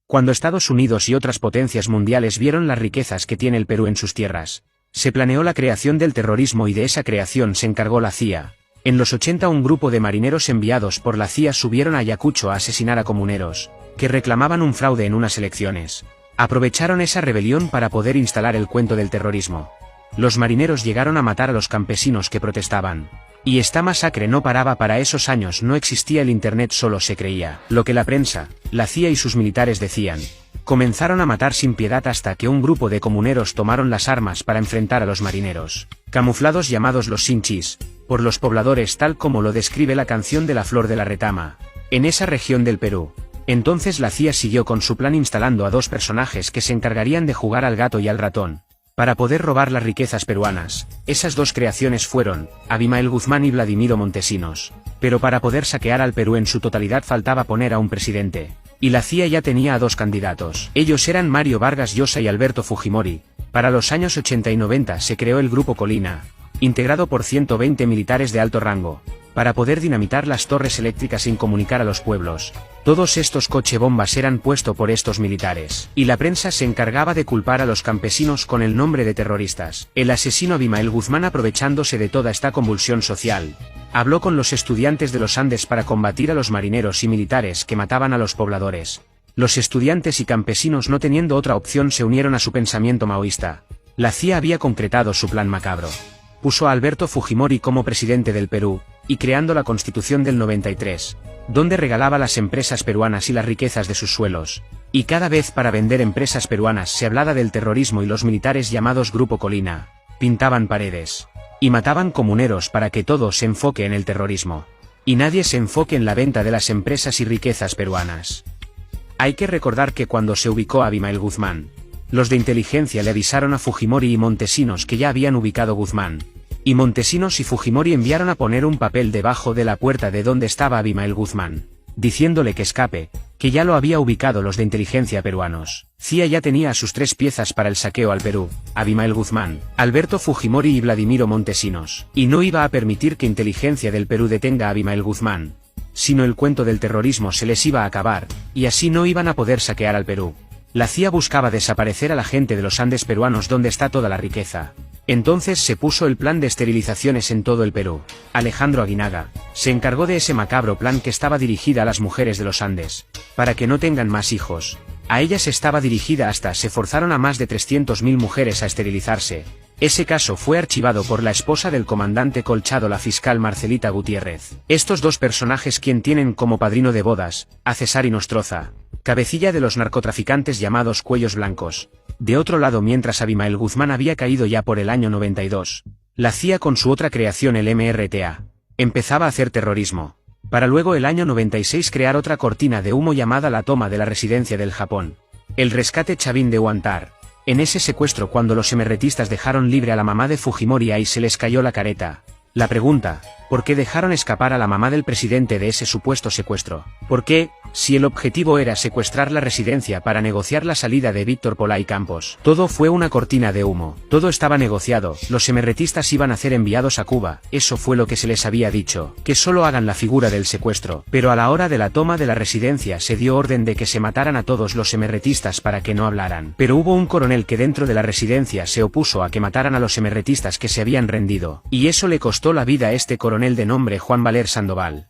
Cuando Estados Unidos y otras potencias mundiales vieron las riquezas que tiene el Perú en sus tierras, se planeó la creación del terrorismo y de esa creación se encargó la CIA. En los 80 un grupo de marineros enviados por la CIA subieron a Ayacucho a asesinar a comuneros, que reclamaban un fraude en unas elecciones. Aprovecharon esa rebelión para poder instalar el cuento del terrorismo. Los marineros llegaron a matar a los campesinos que protestaban. Y esta masacre no paraba. Para esos años no existía el internet, solo se creía lo que la prensa, la CIA y sus militares decían. Comenzaron a matar sin piedad hasta que un grupo de comuneros tomaron las armas para enfrentar a los marineros, camuflados llamados los sinchis, por los pobladores tal como lo describe la canción de la Flor de la Retama, en esa región del Perú. Entonces la CIA siguió con su plan instalando a dos personajes que se encargarían de jugar al gato y al ratón, para poder robar las riquezas peruanas. Esas dos creaciones fueron Abimael Guzmán y Vladimiro Montesinos. Pero para poder saquear al Perú en su totalidad faltaba poner a un presidente. Y la CIA ya tenía a dos candidatos. Ellos eran Mario Vargas Llosa y Alberto Fujimori. Para los años 80 y 90 se creó el Grupo Colina, integrado por 120 militares de alto rango, para poder dinamitar las torres eléctricas sin comunicar a los pueblos. Todos estos cochebombas eran puestos por estos militares, y la prensa se encargaba de culpar a los campesinos con el nombre de terroristas. El asesino Abimael Guzmán, aprovechándose de toda esta convulsión social, habló con los estudiantes de los Andes para combatir a los marineros y militares que mataban a los pobladores. Los estudiantes y campesinos, no teniendo otra opción, se unieron a su pensamiento maoísta. La CIA había concretado su plan macabro. Puso a Alberto Fujimori como presidente del Perú, y creando la Constitución del 93, donde regalaba las empresas peruanas y las riquezas de sus suelos. Y cada vez para vender empresas peruanas se hablaba del terrorismo, y los militares llamados Grupo Colina pintaban paredes y mataban comuneros para que todo se enfoque en el terrorismo, y nadie se enfoque en la venta de las empresas y riquezas peruanas. Hay que recordar que cuando se ubicó a Abimael Guzmán, los de inteligencia le avisaron a Fujimori y Montesinos que ya habían ubicado Guzmán, y Montesinos y Fujimori enviaron a poner un papel debajo de la puerta de donde estaba Abimael Guzmán, diciéndole que escape, que ya lo había ubicado los de inteligencia peruanos. CIA ya tenía a sus tres piezas para el saqueo al Perú: Abimael Guzmán, Alberto Fujimori y Vladimiro Montesinos, y no iba a permitir que inteligencia del Perú detenga a Abimael Guzmán, sino el cuento del terrorismo se les iba a acabar, y así no iban a poder saquear al Perú. La CIA buscaba desaparecer a la gente de los Andes peruanos donde está toda la riqueza. Entonces se puso el plan de esterilizaciones en todo el Perú. Alejandro Aguinaga se encargó de ese macabro plan, que estaba dirigida a las mujeres de los Andes, para que no tengan más hijos. A ellas estaba dirigida. Hasta se forzaron a más de 300.000 mujeres a esterilizarse. Ese caso fue archivado por la esposa del comandante Colchado, la fiscal Marcelita Gutiérrez. Estos dos personajes, quien tienen como padrino de bodas a César Inostroza, cabecilla de los narcotraficantes llamados Cuellos Blancos. De otro lado, mientras Abimael Guzmán había caído ya por el año 92, la CIA con su otra creación, el MRTA, empezaba a hacer terrorismo, para luego el año 96 crear otra cortina de humo llamada la toma de la residencia del Japón, el rescate Chavín de Huántar. En ese secuestro, cuando los MRTistas dejaron libre a la mamá de Fujimori, ahí se les cayó la careta. La pregunta: ¿por qué dejaron escapar a la mamá del presidente de ese supuesto secuestro? ¿Por qué, si el objetivo era secuestrar la residencia para negociar la salida de Víctor Polay Campos? Todo fue una cortina de humo, todo estaba negociado. Los MRTistas iban a ser enviados a Cuba, eso fue lo que se les había dicho, que solo hagan la figura del secuestro. Pero a la hora de la toma de la residencia se dio orden de que se mataran a todos los MRTistas para que no hablaran. Pero hubo un coronel que dentro de la residencia se opuso a que mataran a los MRTistas que se habían rendido, y eso le costó la vida a este coronel de nombre Juan Valer Sandoval.